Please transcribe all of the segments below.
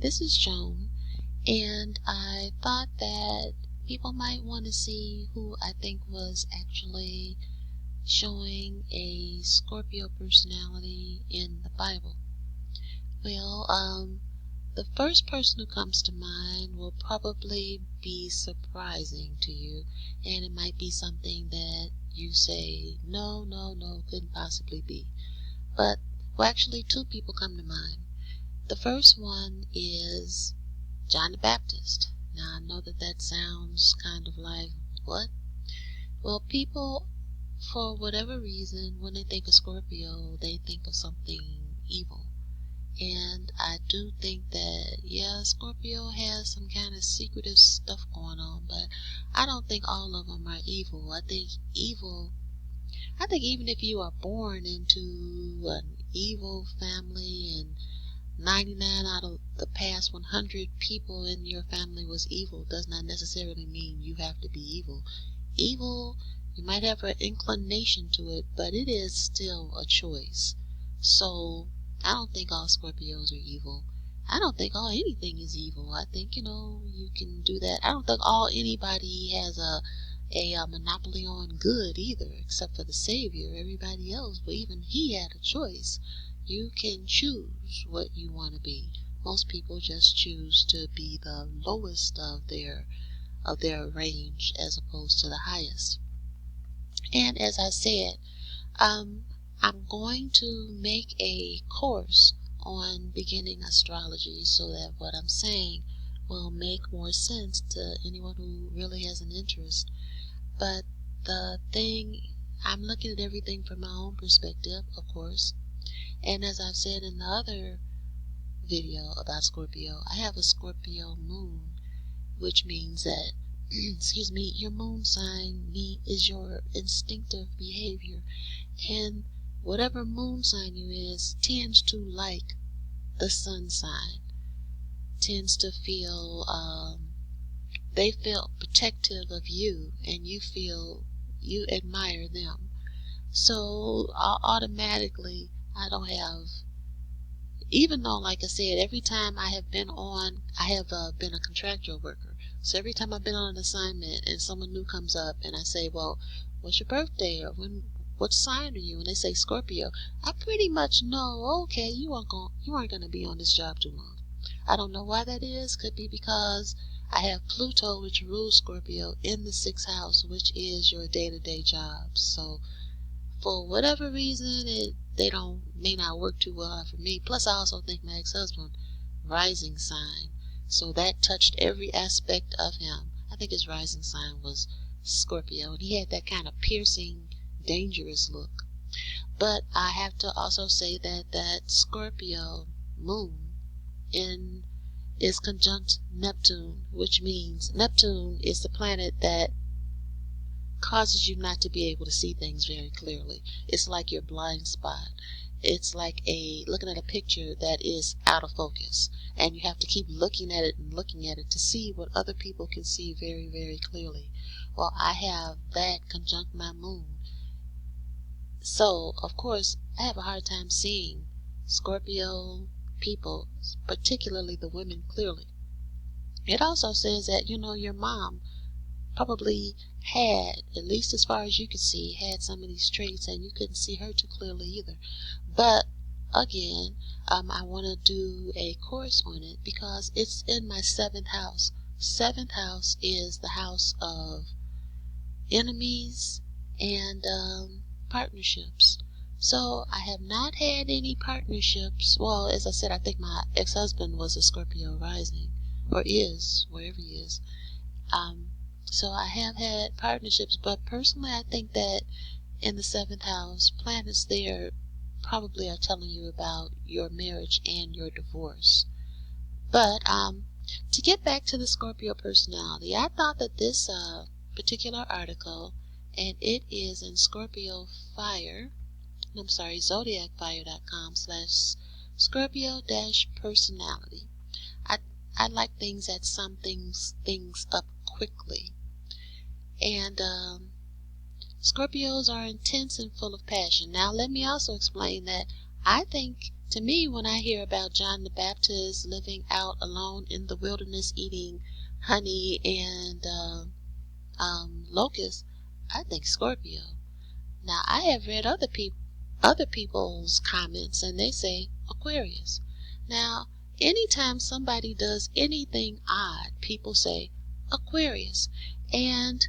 this is Joan, and I thought that people might want to see who I think was actually showing a Scorpio personality in the Bible. Well, the first person who comes to mind will probably be surprising to you, and it might be something that you say, no, couldn't possibly be. But, well, actually, two people come to mind. The first one is John the Baptist. Now, I know that sounds kind of like, what? Well, people, for whatever reason, when they think of Scorpio, they think of something evil. And I do think that, yeah, Scorpio has some kind of secretive stuff going on, but I don't think all of them are evil. I think even if you are born into an evil family and 99 out of the past 100 people in your family was evil, does not necessarily mean you have to be evil. Evil, you might have an inclination to it, but it is still a choice. So I don't think all Scorpios are evil. I don't think anything is evil. I think, you can do that. I don't think anybody has a monopoly on good either, except for the Savior. Everybody else, well, even he had a choice. You can choose what you want to be. Most people just choose to be the lowest of their range as opposed to the highest. And as I said, I'm going to make a course on beginning astrology so that what I'm saying will make more sense to anyone who really has an interest. But the thing, I'm looking at everything from my own perspective, of course. And as I've said in the other video about Scorpio, I have a Scorpio moon, which means that, excuse me, your moon sign is your instinctive behavior. And whatever moon sign you is tends to like the sun sign, tends to feel, they feel protective of you, and you admire them. So automatically, I don't have, even though, like I said, every time I have been a contractual worker. So every time I've been on an assignment and someone new comes up and I say, well, what's your birthday? Or what sign are you? And they say Scorpio. I pretty much know, okay, you aren't going to be on this job too long. I don't know why that is. Could be because I have Pluto, which rules Scorpio, in the 6th house, which is your day-to-day jobs. So for whatever reason, they may not work too well for me. Plus, I also think my ex-husband, rising sign, so that touched every aspect of him. I think his rising sign was Scorpio, and he had that kind of piercing, dangerous look. But I have to also say that Scorpio moon is conjunct Neptune, which means Neptune is the planet that causes you not to be able to see things very clearly. It's like your blind spot. It's like looking at a picture that is out of focus, and you have to keep looking at it and looking at it to see what other people can see very, very clearly. Well, I have that conjunct my moon. So, of course, I have a hard time seeing Scorpio people, particularly the women, clearly. It also says that, your mom probably had, at least as far as you could see, had some of these traits, and you couldn't see her too clearly either. But again, I want to do a course on it because it's in my 7th house. 7th house is the house of enemies and partnerships. So I have not had any partnerships. Well, as I said, I think my ex-husband was a Scorpio rising, or is, wherever he is. So I have had partnerships, but personally I think that in the 7th house, planets there probably are telling you about your marriage and your divorce. But to get back to the Scorpio personality, I thought that this particular article, and it is in zodiacfire.com/Scorpio-personality. I like things that sum things up quickly. And Scorpios are intense and full of passion. Now, let me also explain that I think To me, when I hear about John the Baptist living out alone in the wilderness eating honey and locusts, I think Scorpio. Now, I have read other people's comments, and they say Aquarius. Now, anytime somebody does anything odd, people say Aquarius. And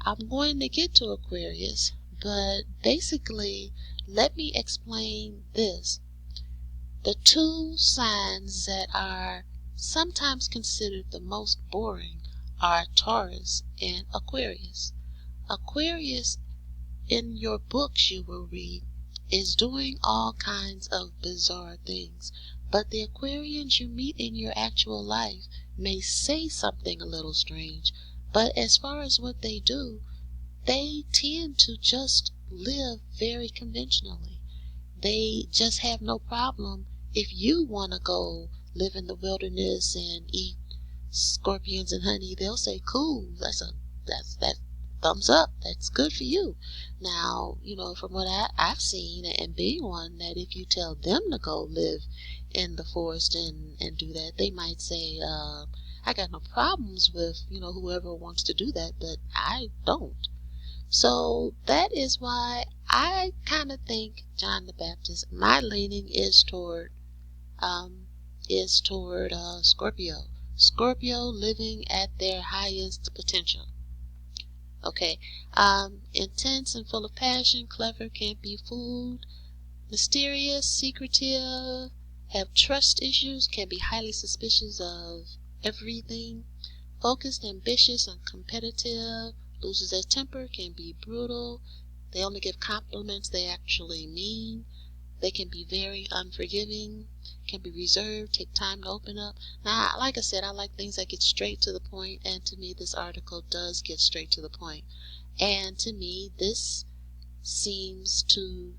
I'm going to get to Aquarius, but basically, let me explain this. The two signs that are sometimes considered the most boring are Taurus and Aquarius. Aquarius, in your books you will read, is doing all kinds of bizarre things, but the Aquarians you meet in your actual life may say something a little strange, but as far as what they do, they tend to just live very conventionally. They just have no problem if you want to go live in the wilderness and eat scorpions and honey. They'll say, "Cool, that thumbs up. That's good for you." Now, from what I've seen and being one, that if you tell them to go live in the forest and do that, they might say, "I got no problems with whoever wants to do that, but I don't." So that is why I kind of think John the Baptist, my leaning is toward Scorpio. Scorpio living at their highest potential. Okay. Intense and full of passion, clever, can't be fooled, mysterious, secretive, have trust issues, can be highly suspicious of everything, focused, ambitious, and competitive, loses their temper, can be brutal, they only give compliments they actually mean, they can be very unforgiving, can be reserved, take time to open up. Now, like I said, I like things that get straight to the point, and to me this article does get straight to the point. And to me, this seems to,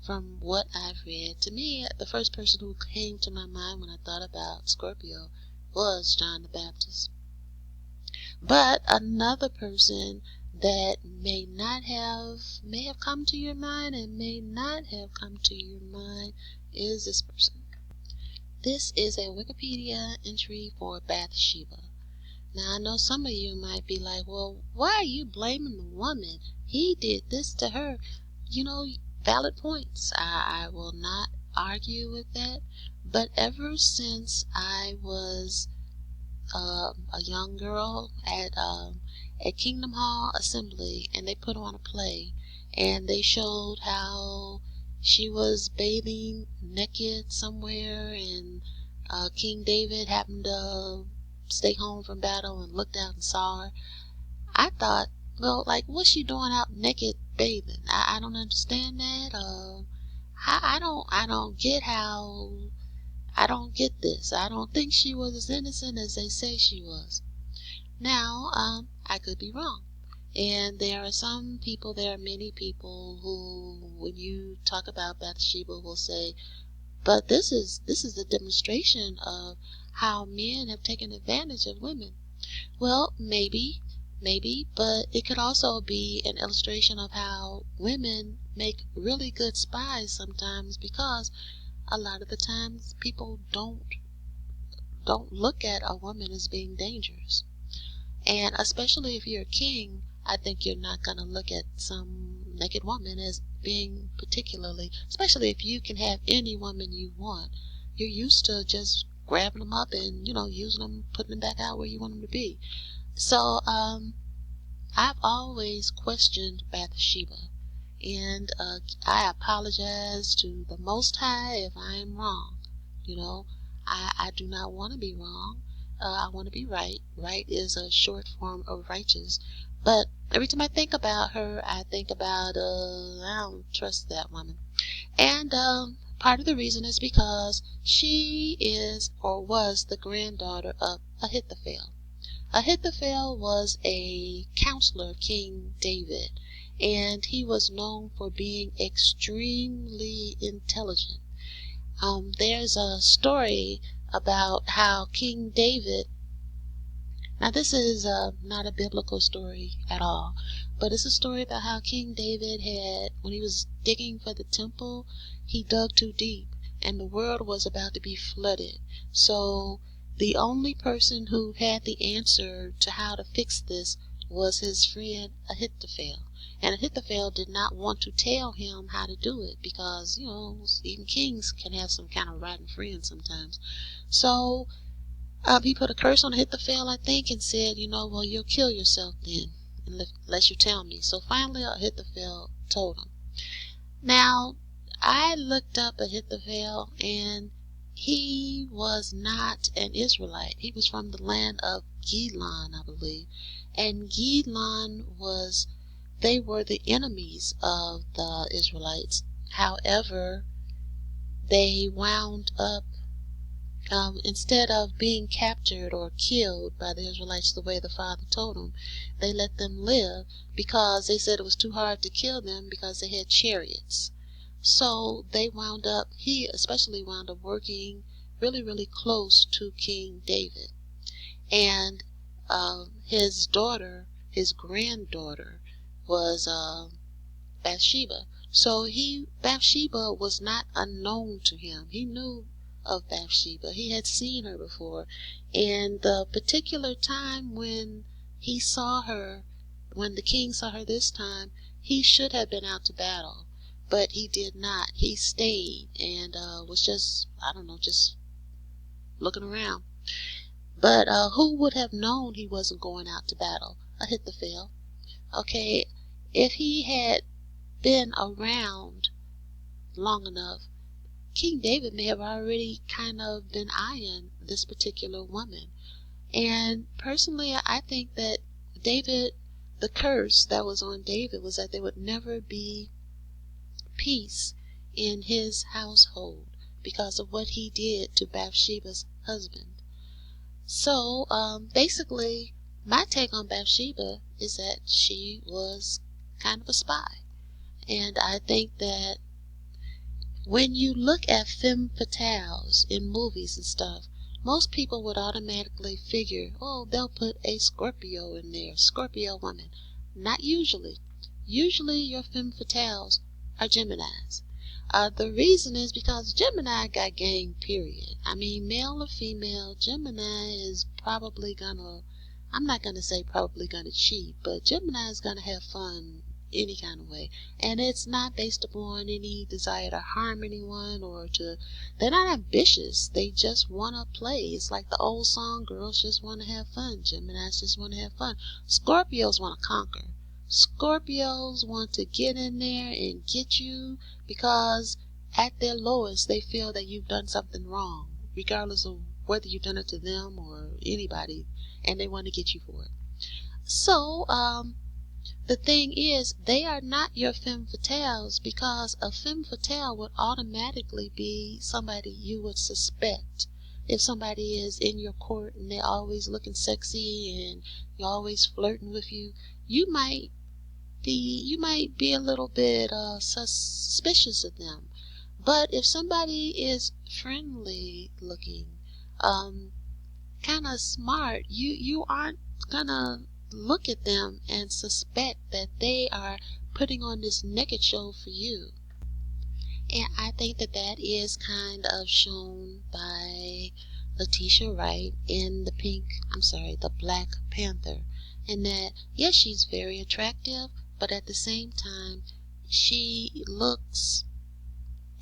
from what I've read, to me, the first person who came to my mind when I thought about Scorpio was John the Baptist. But another person that may have come to your mind and may not have come to your mind is this person. This is a Wikipedia entry for Bathsheba. Now, I know some of you might be like, well, why are you blaming the woman? He did this to her. Valid points. I will not argue with that. But ever since I was a young girl at Kingdom Hall Assembly, and they put on a play, and they showed how she was bathing naked somewhere, and King David happened to stay home from battle and looked out and saw her. I thought, well, like, what's she doing out naked bathing? I don't understand that. I don't get this. I don't think she was as innocent as they say she was. Now, I could be wrong. And there are many people who, when you talk about Bathsheba, will say, but this is a demonstration of how men have taken advantage of women. Well, maybe, but it could also be an illustration of how women make really good spies sometimes, because a lot of the times people don't look at a woman as being dangerous. And especially if you're a king, I think you're not going to look at some naked woman as being particularly, especially if you can have any woman you want. You're used to just grabbing them up and, using them, putting them back out where you want them to be. So, I've always questioned Bathsheba. And I apologize to the Most High if I am wrong. I do not want to be wrong. I want to be right. Right is a short form of righteous. But every time I think about her, I think about, I don't trust that woman. And part of the reason is because she is or was the granddaughter of Ahithophel. Ahithophel was a counselor of King David, and he was known for being extremely intelligent. There's a story about how King David, now this is not a biblical story at all, but it's a story about how King David had, when he was digging for the temple, he dug too deep, and the world was about to be flooded. So the only person who had the answer to how to fix this was his friend Ahithophel. And Ahithophel did not want to tell him how to do it because, even kings can have some kind of rotten friends sometimes. So he put a curse on Ahithophel, I think, and said, well, you'll kill yourself then unless you tell me. So finally Ahithophel told him. Now, I looked up Ahithophel, and he was not an Israelite. He was from the land of Gilon, I believe. And they were the enemies of the Israelites. However, they wound up, instead of being captured or killed by the Israelites the way the Father told them, they let them live because they said it was too hard to kill them because they had chariots. So he especially wound up working really, really close to King David. And his granddaughter, was Bathsheba. So Bathsheba was not unknown to him. He knew of Bathsheba. He had seen her before. And the particular time when the king saw her this time, he should have been out to battle. But he did not. He stayed and was just looking around. But who would have known he wasn't going out to battle? Ahithophel. Okay, if he had been around long enough, King David may have already kind of been eyeing this particular woman. And personally, I think that the curse that was on David was that there would never be peace in his household because of what he did to Bathsheba's husband. So basically, my take on Bathsheba is that she was kind of a spy. And I think that when you look at femme fatales in movies and stuff, most people would automatically figure, oh, they'll put a Scorpio in there, Scorpio woman. Not usually. Usually your femme fatales are Geminis. The reason is because Gemini got game, period. I mean, male or female, Gemini is probably I'm not gonna say probably gonna cheat, but Gemini is gonna have fun any kind of way. And it's not based upon any desire to harm anyone they're not ambitious. They just want to play. It's like the old song, girls just want to have fun. Geminis just want to have fun. Scorpios want to conquer. Scorpios want to get in there and get you because at their lowest they feel that you've done something wrong, regardless of whether you've done it to them or anybody, and they want to get you for it. So, the thing is, they are not your femme fatales because a femme fatale would automatically be somebody you would suspect. If somebody is in your court and they're always looking sexy and you're always flirting with you, you might be a little bit suspicious of them. But if somebody is friendly looking, kind of smart, you aren't gonna look at them and suspect that they are putting on this naked show for you. And I think that is kind of shown by Letitia Wright in the Black Panther. And that, yes, she's very attractive, but at the same time, she looks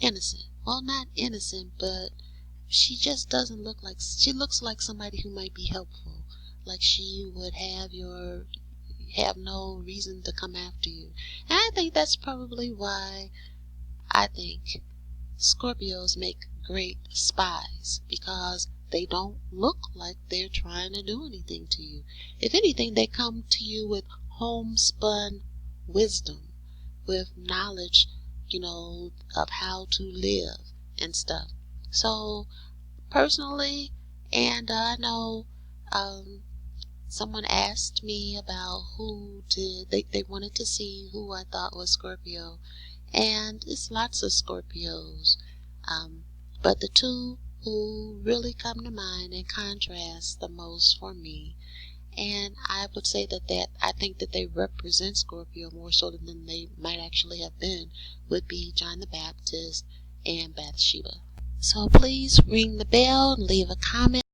innocent. Well, not innocent, but she just doesn't look like, she looks like somebody who might be helpful. Like she would have no reason to come after you. And I think that's probably why I think Scorpios make great spies, because they don't look like they're trying to do anything to you. If anything, they come to you with homespun wisdom, with knowledge, of how to live and stuff. So personally, and I know someone asked me about they wanted to see who I thought was Scorpio, and it's lots of Scorpios, but the two who really come to mind and contrast the most for me, and I would say that I think that they represent Scorpio more so than they might actually have been, would be John the Baptist and Bathsheba. So please ring the bell and leave a comment.